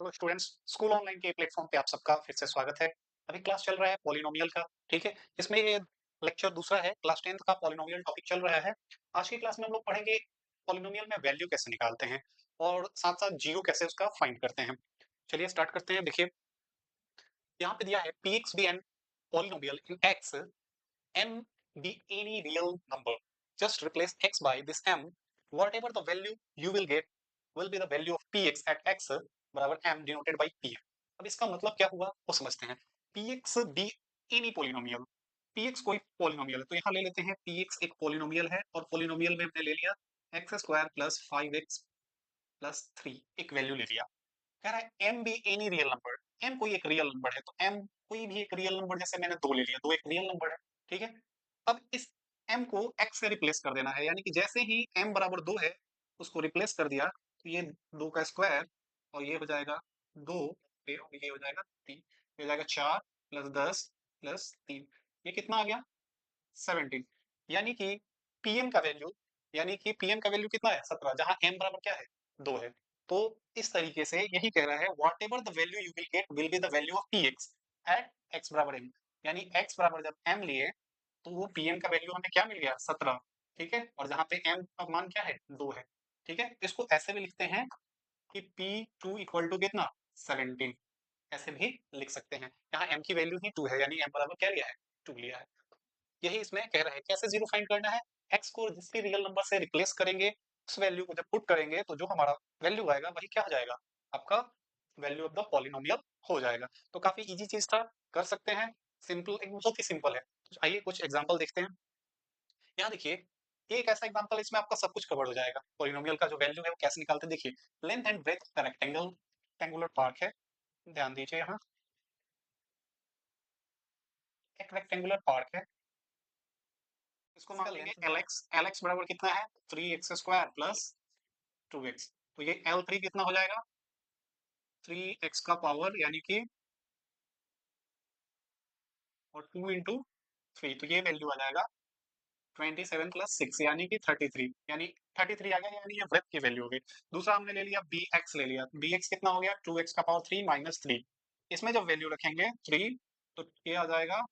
तो students, school online के platform पे आप सबका फिर से स्वागत है। अभी क्लास चल रहा है पॉलिनोमियल का, ठीक है? इसमें ये लेक्चर दूसरा है, क्लास 10th का पॉलिनोमियल टॉपिक चल रहा है। आज की क्लास में हम लोग पढ़ेंगे पॉलिनोमियल में वैल्यू कैसे निकालते हैं और साथ-साथ जीरो कैसे उसका फाइंड करते हैं। चलिए स्टार्ट करते हैं। देखिए, यहाँ पे दिया है Px be an polynomial in x, m be any real number. Just replace x by this m. Whatever the value you will get will be the value of px at x बराबर m denoted by p। अब इसका मतलब क्या हुआ वो समझते हैं। px be any polynomial, px कोई पोलिनोमियल है तो यहाँ ले लेते हैं px एक पोलिनोमियल है और पोलिनोमियल में हमने ले लिया x square plus 5x plus 3 एक वैल्यू ले लिया। कह रहा है m be any real number, m कोई एक रियल नंबर है तो m कोई भी एक रियल नंबर, जैसे मैंने 2 ले लिया, 2 एक रियल नंबर है, ठीक है? अब इस m को x से रिप्लेस कर देना है, यानी कि जैसे ही m बराबर 2 है उसको रिप्लेस कर दिया तो ये 2 का स्क्वायर और ये हो जाएगा 2, फिर ये हो जाएगा 3, ये हो जाएगा 4 प्लस 10 प्लस 3, ये कितना आ गया 17। यानी कि pm का वैल्यू, यानी कि pm का वैल्यू कितना है 17, जहां m बराबर क्या है 2 है। तो इस तरीके से यही कह रहा है whatever the value you will get will be the value of px at x बराबर m। यानी x बराबर जब m लिए तो वो pm का वैल्यू हमें क्या मिल गया 17, ठीक है? और जहां पे m का मान क्या है 2 है, ठीक है? इसको ऐसे भी लिखते हैं कि p2 इक्वल टू कितना 17, ऐसे भी लिख सकते हैं। यहाँ m की वैल्यू ही 2 है, यानी m बराबर क्या लिया है 2 लिया है। यही इसमें कह रहा है कैसे जीरो फाइंड करना है। x को जिस भी रियल नंबर से रिप्लेस करेंगे, उस वैल्यू को जब पुट करेंगे तो जो हमारा वैल्यू आएगा वही क्या हो जाएगा, आपका वैल्यू ऑफ द पॉलिनोमियल हो जाएगा। तो काफी इजी चीज था, कर सकते हैं। सिंपल, एक बहुत ही सिंपल है। तो आइए कुछ एग्जांपल देखते हैं। यहाँ देखिए, एक ऐसा एग्जांपल, इसमें आपका सब कुछ कवर हो जाएगा। पॉलिनोमियल का जो वैल्यू है वो कैसे निकालते हैं देखिए। लेंथ एंड ब्रेथ का रेक्टेंगुलर पार्क है, ध्यान दीजिए। यहाँ एक रेक्टेंगुलर पार्क है, इसको मान लेंगे एलएक्स। एलएक्स बराबर कितना है 3x स्क्वायर प्लस 2x। तो ये L3 कितना हो जाएगा 3x का पावर यानी कि और 2 इंटू 3, तो ये वैल्यू आ जाएगा 27 प्लस 6 यानी कि 33, यानी 33 आ गया, यानी ये ब्रेथ की वैल्यू हो गई। दूसरा हमने ले लिया bx, ले लिया bx कितना हो गया 2x का पावर 3 माइनस 3। इसमें जब वैल्यू रखेंगे 3 तो ये आ जाएगा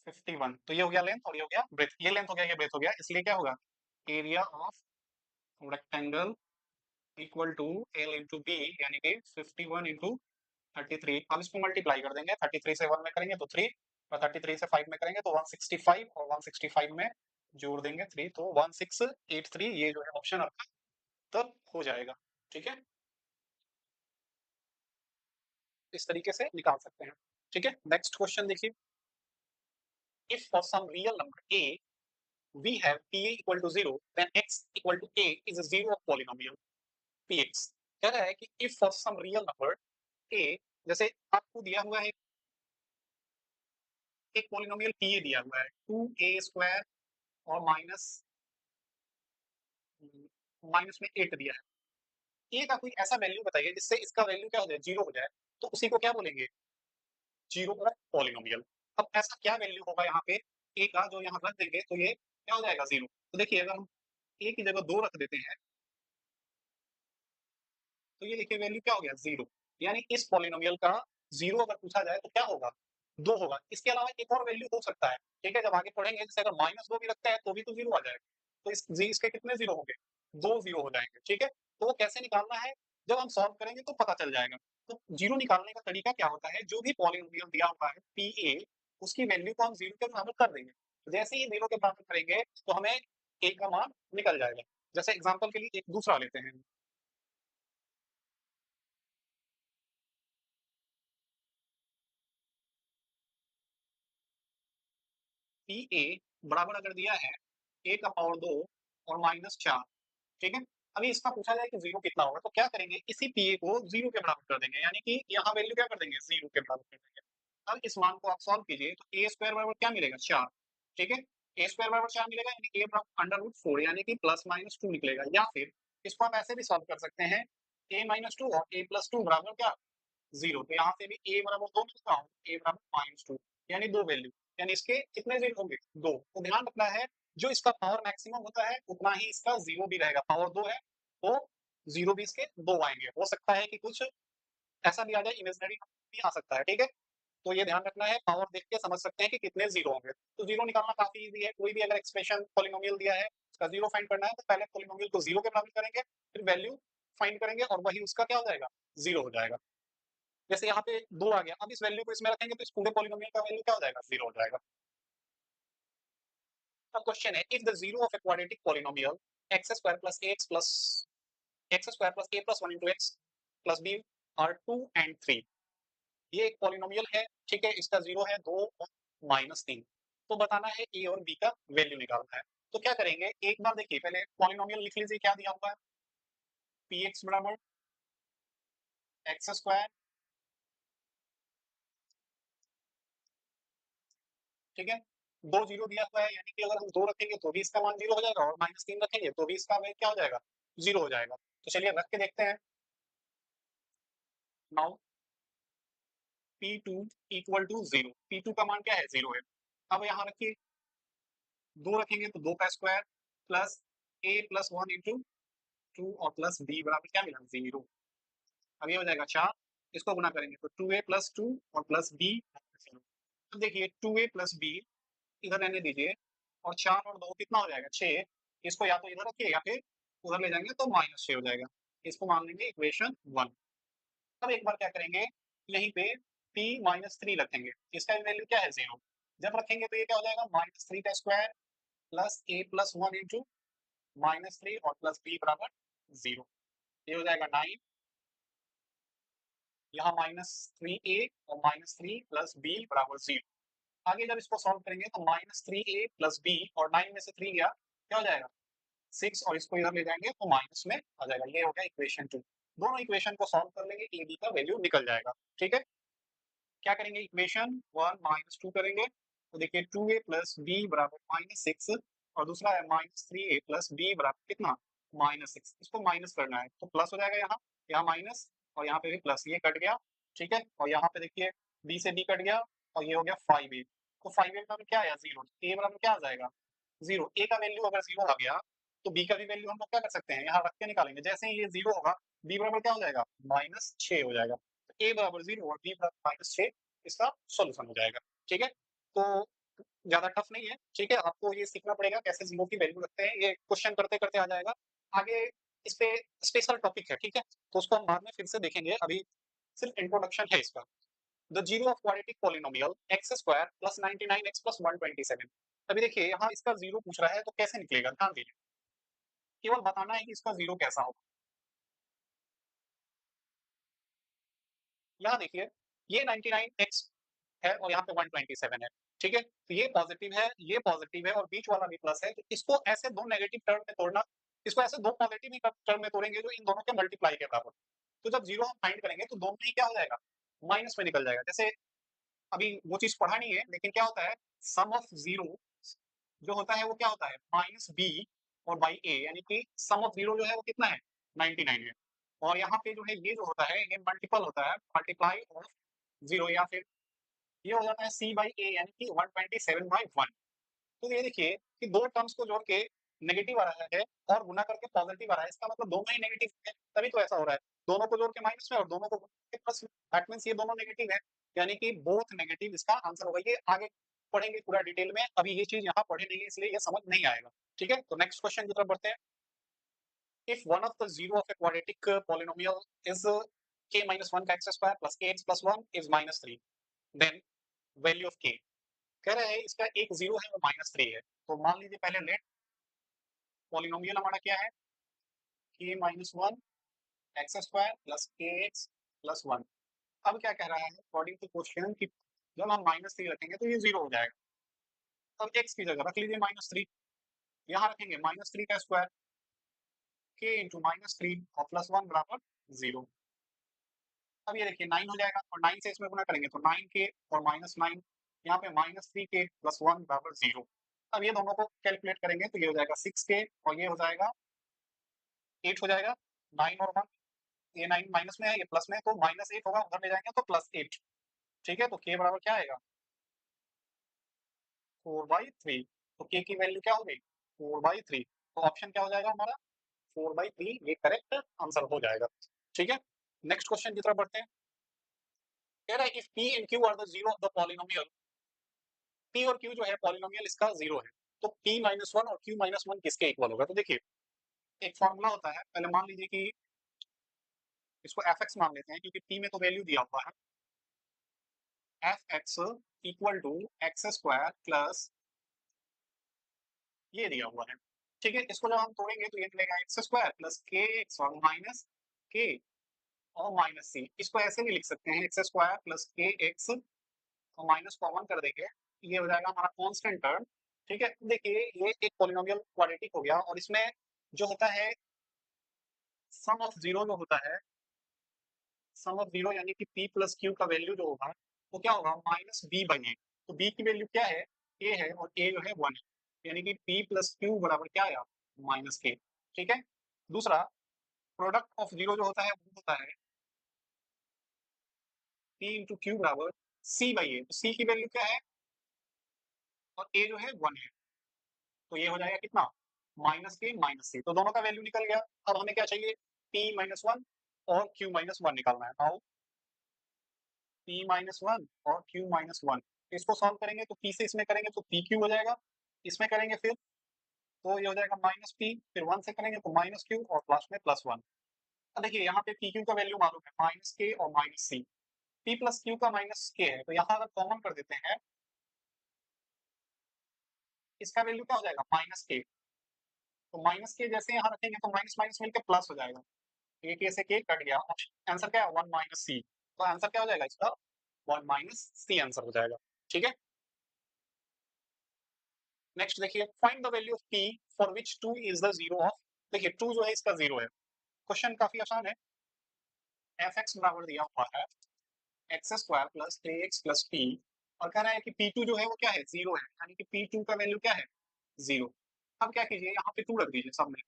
51। तो ये हो गया लेंथ और ये हो गया ब्रेथ, ये लेंथ हो गया ये ब्रेथ हो गया, इसलिए क्या होगा area of rectangle equal to L into B, यानी कि 51 इंटू 33। अब इसको मल्टीप्लाई कर देंगे, 33 से 1 में करेंगे तो 3, और 33 से 5 में करेंगे तो 165, और 165 में जोड़ देंगे 3 तो 1683। ये जो है ऑप्शन आपका तब हो जाएगा, ठीक है? इस तरीके से निकाल सकते हैं, ठीक है? नेक्स्ट क्वेश्चन देखिए। If for some real number a we have pa equal to 0 then x equal to a is a zero of polynomial px। कह रहा है कि if for some real number a, जैसे आपको दिया हुआ है एक पॉलिनोमियल पी ए दिया हुआ है 2a² और माइनस माइनस में 8 दिया है। ए का कोई ऐसा वैल्यू बताइए जिससे इसका वैल्यू क्या हो जाए जीरो हो जाए, तो उसी को क्या बोलेंगे जीरो ऑफ पॉलिनोमियल। अब ऐसा क्या वैल्यू होगा यहाँ पे ए का जो यहाँ रख देंगे तो ये क्या हो जाएगा जीरो। तो देखिए अगर हम ए की जगह 2 रख देते हैं तो ये देखिए वैल्यू क्या हो गया जीरो, यानी इस पॉलिनोमियल का जीरो अगर पूछा जाए तो क्या होगा 2 होगा। इसके अलावा एक और वैल्यू हो सकता है, ठीक है? जब आगे पढ़ेंगे जैसे अगर -2 भी रखते हैं तो भी तो जीरो आ जाएगा। तो इसके कितने जीरो होंगे 2 जीरो हो जाएंगे, ठीक है? तो वो कैसे निकालना है जब हम सॉल्व करेंगे तो पता चल जाएगा। तो जीरो निकालने का तरीका क्या होता है, जो भी पॉलिनोमियल दिया हुआ है पी ए, उसकी वैल्यू को हम जीरो के बराबर कर देंगे। तो जैसे ही जीरो के बराबर करेंगे तो हमें ए का मान निकल जाएगा। जैसे एग्जाम्पल के लिए एक दूसरा लेते हैं, पी ए बराबर अगर दिया है ए का पावर 2 और -4, ठीक है? अभी इसका पूछा जाए कि जीरो कितना होगा तो क्या करेंगे, इसी पी ए को जीरो के बराबर कर देंगे, यानी कि यहाँ वैल्यू क्या कर देंगे जीरो के बराबर कर देंगे। अब इस मान को आप सॉल्व कीजिए तो ए स्क्वायर बराबर क्या मिलेगा 4, ठीक है? ए स्क्वायर बराबर 4 मिलेगा, यानी ए बराबर अंडर रूट 4 यानी कि प्लस माइनस 2 निकलेगा। या फिर इसको आप ऐसे भी सॉल्व कर सकते हैं, ए -2 और ए प्लस 2 बराबर क्या जीरो। तो यहाँ से भी ए बराबर 2 लिखता हूँ, ए बराबर -2, यानी दो वैल्यू, यानी इसके कितने जीरो होंगे 2। तो ध्यान रखना है जो इसका पावर मैक्सिमम होता है उतना ही इसका जीरो भी रहेगा। पावर 2 है तो 0 भी इसके 2 आएँगे। हो सकता है कि कुछ ऐसा भी आ जाए, इमेजिनरी भी आ सकता है, ठीक है? तो ये ध्यान रखना है, पावर देख के समझ सकते हैं कि कितने 0 होंगे। तो 0 निकालना काफ़ी ईज़ी है, कोई भी अगर एक्सप्रेशन पॉलिनोमियल दिया है, उसका 0 फाइंड करना है, तो पहले पॉलिनोमियल को 0 के बराबर करेंगे, फिर वैल्यू फाइंड करेंगे और वही उसका क्या हो जाएगा? 0 हो जाएगा। जैसे यहाँ पे 2 आ गया, अब इस वैल्यू को इसमें रखेंगे तो इस पूरे पॉलिनोमियल का वैल्यू क्या हो जाएगा? 0 हो जाएगा। अब क्वेश्चन है, if the 0 of a quadratic polynomial x square plus ax plus x square plus a plus 1 into x plus b are 2 and 3, ये एक पॉलिनोमियल है, ठीक है, इसका 0 है, 2 और -3, तो बताना है ए और बी का वैल्यू निकालना है। तो क्या करेंगे, एक बार देखिए पहले पॉलिनोमियल लिख लीजिए, क्या दिया हुआ है, पी एक्स बराबर एक्स स्क्वायर, ठीक है, 2 जीरो दिया हुआ है, यानी कि अगर हम 2 रखेंगे तो भी इसका मान 0 हो जाएगा और -3 रखेंगे तो भी इसका मान क्या हो जाएगा? 0 हो जाएगा। तो चलिए रख के देखते हैं। Now P2 equal to 0, P2 का मान क्या है? 0 है। अब यहाँ रखिए, 2 रखेंगे तो 2 का square plus a plus 1 into 2 और प्लस b बराबर क्या मिला? 0। अब ये हो जाएगा 4, इसको गुना करेंगे तो 2a प्लस 2 और प्लस b 0। अब देखिए 2a प्लस b इधर रहने दीजिए, और 4 और 2 कितना हो जाएगा? 6। इसको या तो इधर रखिए या फिर उधर ले जाएंगे तो -6 हो जाएगा। इसको मान लेंगे इक्वेशन 1। अब एक बार क्या करेंगे, यहीं पे p -3 रखेंगे, इसका वैल्यू क्या है? 0। जब रखेंगे तो ये क्या हो जाएगा? -3 का square plus a plus 1 into -3 और प्लस b बराबर 0। ये हो जाएगा 9, यहाँ -3a और -3 प्लस b बराबर 0। आगे जब इसको सॉल्व करेंगे तो -3a प्लस b और 9 में से 3 गया, क्या हो जाएगा? 6, और इसको इधर ले जाएंगे तो माइनस में आ जाएगा। ये हो गया इक्वेशन 2। दोनों इक्वेशन को सॉल्व कर लेंगे, ए बी का वैल्यू निकल जाएगा, ठीक है। क्या करेंगे, इक्वेशन 1 -2 करेंगे तो देखिए 2a प्लस b बराबर -6, और दूसरा है -3a प्लस b बराबर कितना? -6। इसको माइनस करना है तो प्लस हो जाएगा, यहाँ यहाँ माइनस और यहाँ पे भी प्लस, ये कट गया, ठीक है। और यहाँ पे देखिए b से b कट गया और ये हो गया 5a। तो 5a बराबर क्या आया? 0। a बराबर क्या आ जाएगा? 0। a का वैल्यू अगर 0 आ गया तो b का भी वैल्यू हम लोग क्या कर सकते हैं, यहाँ रख के निकालेंगे। जैसे ही ये 0 होगा, b बराबर क्या हो जाएगा? -6 हो जाएगा। a बराबर 0 और b बराबर -6, इसका सॉल्यूशन हो जाएगा, ठीक है। तो ज्यादा टफ नहीं है, ठीक है, आपको ये सीखना पड़ेगा कैसे 0 की वैल्यू रखते हैं, ये क्वेश्चन करते करते आ जाएगा। आगे इस पे स्पेशल टॉपिक है, ठीक है, तो उसको हम बाद में फिर से देखेंगे, अभी सिर्फ इंट्रोडक्शन है इसका। The zero of quadratic polynomial x square plus 99 x plus 127। अभी देखिए यहाँ इसका 0 पूछ रहा है तो कैसे निकलेगा, ध्यान दीजिए, केवल बताना है कि इसका 0 कैसा होगा। यहाँ देखिए, ये 99 एक्स है और यहाँ पे 127 है, ठीक है, तो ये पॉजिटिव है और बीच वाला भी प्लस है, तो इसको ऐसे दो नेगेटिव टर्म में तोड़ना, इसको ऐसे दो पॉजिटिव टर्म में तोड़ेंगे जो इन दोनों के मल्टीप्लाई के बराबर। तो जब 0 हम फाइंड करेंगे तो दोनों ही क्या हो जाएगा? माइनस में निकल जाएगा। जैसे अभी वो चीज पढ़ा नहीं है, लेकिन क्या होता है, सम ऑफ जीरो जो होता है वो क्या होता है? -b और बाई a, यानी कि सम ऑफ जीरो जो है वो कितना है? 99 है। और यहाँ पे जो है ये जो होता है ये मल्टीपल होता है, मल्टीप्लाई ऑफ जीरो, या फिर ये हो जाता है c बाई a, यानी कि 127/1। तो ये देखिए कि दो टर्म्स को जोड़ के नेगेटिव आ रहा है और गुना करके पॉजिटिव आ रहा है, इसका मतलब दोनों ही नेगेटिव है, तभी तो ऐसा हो रहा है। दोनों को जोड़ के माइनस में और दोनों को गुणा करके प्लस में, दैट मींस ये दोनों नेगेटिव है, यानी कि बोथ नेगेटिव इसका आंसर होगा। ये आगे पढ़ेंगे पूरा डिटेल में, अभी ये चीज यहाँ पढ़े नहीं है इसलिए ये समझ नहीं आएगा, ठीक है। तो नेक्स्ट क्वेश्चन की तरफ बढ़ते हैं। If one of the zero of a quadratic polynomial is k minus 1 का x square plus kx plus 1 is -3, then value of k, कह रहे हैं इसका एक जीरो है वो -3 है। तो मान लीजिए पहले लेट पॉलिनोमियल हमारा क्या है, k minus 1 x square plus के एक्स प्लस 1। अब क्या कह रहा है अकॉर्डिंग टू क्वेश्चन कि जब हम -3 रखेंगे तो ये 0 हो जाएगा। अब x की जगह रख लीजिए -3, यहाँ रखेंगे -3 का स्क्वायर, k इंटू -3 और प्लस 1 बराबर 0। अब ये देखिए 9 हो जाएगा और 9 से इसमें गुना करेंगे तो 9k और -9, यहाँ पे -3k प्लस 1 बराबर 0। अब ये दोनों को कैलकुलेट करेंगे तो ये हो जाएगा 6k और ये हो जाएगा 8 हो जाएगा। 9 और 1, ये 9 माइनस में है, ये प्लस में है, तो -8 होगा, उधर ले जाएंगे तो +8, ठीक है। तो k बराबर क्या आएगा? 4/3। तो k की वैल्यू क्या हो गई? 4/3। तो ऑप्शन क्या हो जाएगा हमारा? 4/3 ये करेक्ट आंसर हो जाएगा। ठीक है, नेक्स्ट क्वेश्चन की तरफ बढ़ते हैं। कह रहा है if p and q are the zero of the polynomial, p और q जो है पॉलिनोमियल इसका जीरो है, तो p माइनस वन और q माइनस वन किसके इक्वल होगा? तो देखिए एक फॉर्मूला होता है, पहले मान लीजिए कि इसको fx मान लेते हैं क्योंकि p में तो वैल्यू दिया हुआ है, fx equal to x square plus ये दिया हुआ है। ठीक है, इसको जब हम तोड़ेंगे तो ये मिलेगा एक्स स्क्वायर प्लस के एक्स और माइनस के और माइनस सी। इसको ऐसे भी लिख सकते हैं एक्स स्क्वायर प्लस के एक्स और माइनस कॉमन कर देंगे, ये हो जाएगा हमारा कांस्टेंट टर्म। ठीक है, देखिए ये एक पॉलिनोमियल क्वाड्रेटिक हो गया और इसमें जो होता है सम ऑफ जीरो जो होता है, सम ऑफ जीरो यानी कि p प्लस क्यू का वैल्यू जो होगा वो क्या होगा माइनस बी बाई ए। तो b की वैल्यू क्या है a है और a जो है 1 है, यानी कि p प्लस क्यू बराबर क्या आया माइनस के। ठीक है, दूसरा प्रोडक्ट ऑफ जीरो जो होता है वो होता है p इंटू क्यू बराबर c बाई ए। तो c की वैल्यू क्या है और a जो है 1 है, तो ये हो जाएगा कितना माइनस के माइनस सी। तो दोनों का वैल्यू निकल गया। अब हमें क्या चाहिए p माइनस वन और q माइनस वन निकालना है। नाउ p माइनस वन और q माइनस वन, इसको सॉल्व करेंगे तो p से इसमें करेंगे तो पी क्यू हो जाएगा, इसमें करेंगे फिर तो ये हो जाएगा माइनस पी, फिर वन से करेंगे तो माइनस क्यू और लास्ट में प्लस वन। अब देखिए यहाँ पे पी क्यू का वैल्यू मालूम है माइनस के और माइनस सी, पी प्लस क्यू का माइनस के है, तो यहाँ अगर कॉमन कर देते हैं इसका वैल्यू क्या हो जाएगा माइनस के। तो माइनस के जैसे यहाँ रखेंगे तो माइनस माइनस मिलकर प्लस हो जाएगा, एक के से के कट गया, आंसर क्या है वन माइनस सी। तो आंसर क्या हो जाएगा इसका वन माइनस सी आंसर हो जाएगा। ठीक है, नेक्स्ट देखिए find the value of p for which 2 is the zero of. देखिए 2 जो है इसका जीरो है, क्वेश्चन काफी आसान है। fx बराबर दिया हुआ है x square plus 3x plus P, और कह रहा है कि p2 जो है वो क्या है जीरो है, यानी कि p2 का वैल्यू क्या है जीरो। अब क्या कीजिए यहाँ पे 2 रख दीजिए सब में,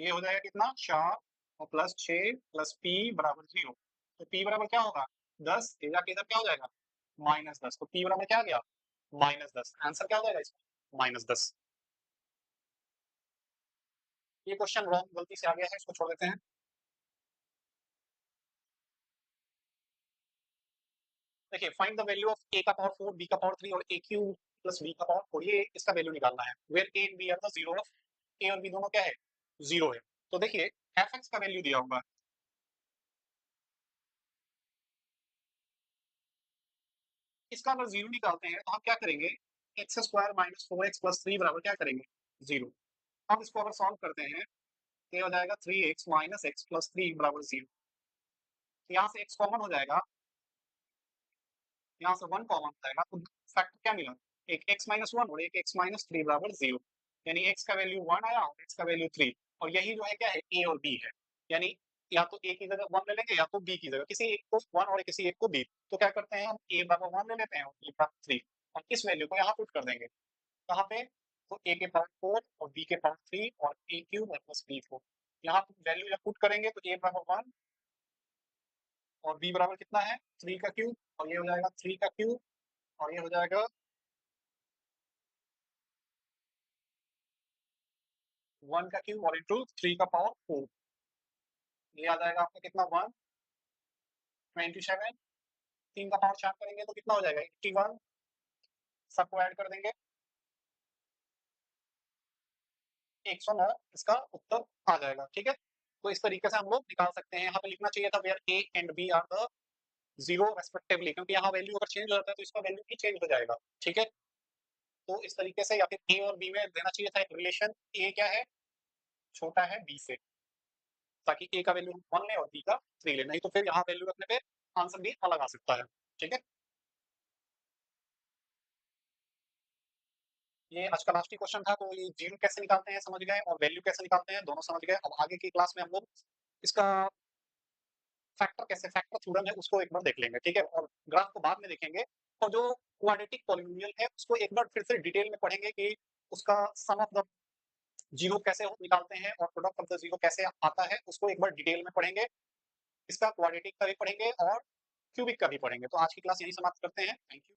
ये हो जाएगा कितना 4 और प्लस 6 प्लस p बराबर जीरो। तो p बराबर क्या होगा 10, इधर के इधर क्या हो जाएगा माइनस 10, तो p बराबर क्या आ गया माइनस 10। आंसर क्या हो जाएगा इसका माइनस 10। ये क्वेश्चन रॉन्ग गलती से आ गया है, इसको छोड़ देते हैं। देखिए find the value of a का पावर 4 b का पावर 3 और a क्यूब प्लस b का पावर 4, ये इसका वैल्यू निकालना है where a and b are the zero of a और b दोनों क्या है जीरो है। तो देखिए fx का वैल्यू दिया होगा, इसका अगर जीरो निकालते हैं तो हम क्या करेंगे x square minus four x plus three बराबर क्या करेंगे जीरो। हम इसको अगर सॉल्व करते हैं तो ये हो जाएगा 3x minus x plus three बराबर जीरो। यहाँ से x कॉमन हो जाएगा, यहाँ से वन कॉमन हो जाएगा, तो फैक्टर क्या मिला एक x माइनस वन और एक x माइनस थ्री बराबर जीरो, यानी x का वैल्यू वन आया और x का वैल्यू थ्री। और यही जो है क्या है a और b है, यानी या तो a की जगह वन ले लेंगे या तो b की जगह किसी एक को वन और किसी एक को b। तो क्या करते हैं हम a बराबर वन ले लेते हैं और b बराबर थ्री, और इस वैल्यू को यहाँ पुट कर देंगे कहाँ पे, तो a के पावर फोर और b के पावर थ्री और a क्यूब और प्लस b फोर। यहाँ वैल्यू जब पुट करेंगे तो a बराबर वन और b बराबर कितना है थ्री का क्यूब, और ये हो जाएगा थ्री का क्यूब और ये हो जाएगा वन का क्यूब और इंटू थ्री का पावर फोर। ये आ जाएगा आपका कितना वन 27, तीन का पावर चार करेंगे तो कितना हो जाएगा 81, सबको ऐड कर देंगे 109, इसका उत्तर आ जाएगा। ठीक है, तो इस तरीके से हम लोग निकाल सकते हैं। यहाँ पे लिखना चाहिए था where A and B are the zero respectively, क्योंकि यहाँ वैल्यू अगर चेंज हो जाता है तो इसका वैल्यू भी चेंज हो जाएगा। ठीक है, तो इस तरीके से या फिर ए और बी में देना चाहिए था एक रिलेशन, ए क्या है छोटा है बी से, ताकि ए का वैल्यू वन ले और बी का थ्री ले, नहीं तो फिर यहाँ वैल्यू रखने पे आंसर भी अलग आ सकता है। ठीक है, ये आज का लास्ट ही क्वेश्चन था, तो ये जीरो कैसे निकालते हैं समझ गए और वैल्यू कैसे निकालते हैं दोनों समझ गए। अब आगे की क्लास में हम लोग इसका फैक्टर कैसे फैक्टर थ्योरम है उसको एक बार देख लेंगे। ठीक है, और ग्राफ को बाद में देखेंगे, और जो क्वाड्रेटिक पॉलिनोमियल है उसको एक बार फिर से डिटेल में पढ़ेंगे कि उसका सम ऑफ द जीरो कैसे निकालते हैं और प्रोडक्ट ऑफ द जीरो कैसे आता है, उसको एक बार डिटेल में पढ़ेंगे। इसका क्वाड्रेटिक का भी पढ़ेंगे और क्यूबिक का भी पढ़ेंगे। तो आज की क्लास यही समाप्त करते हैं। Thank you.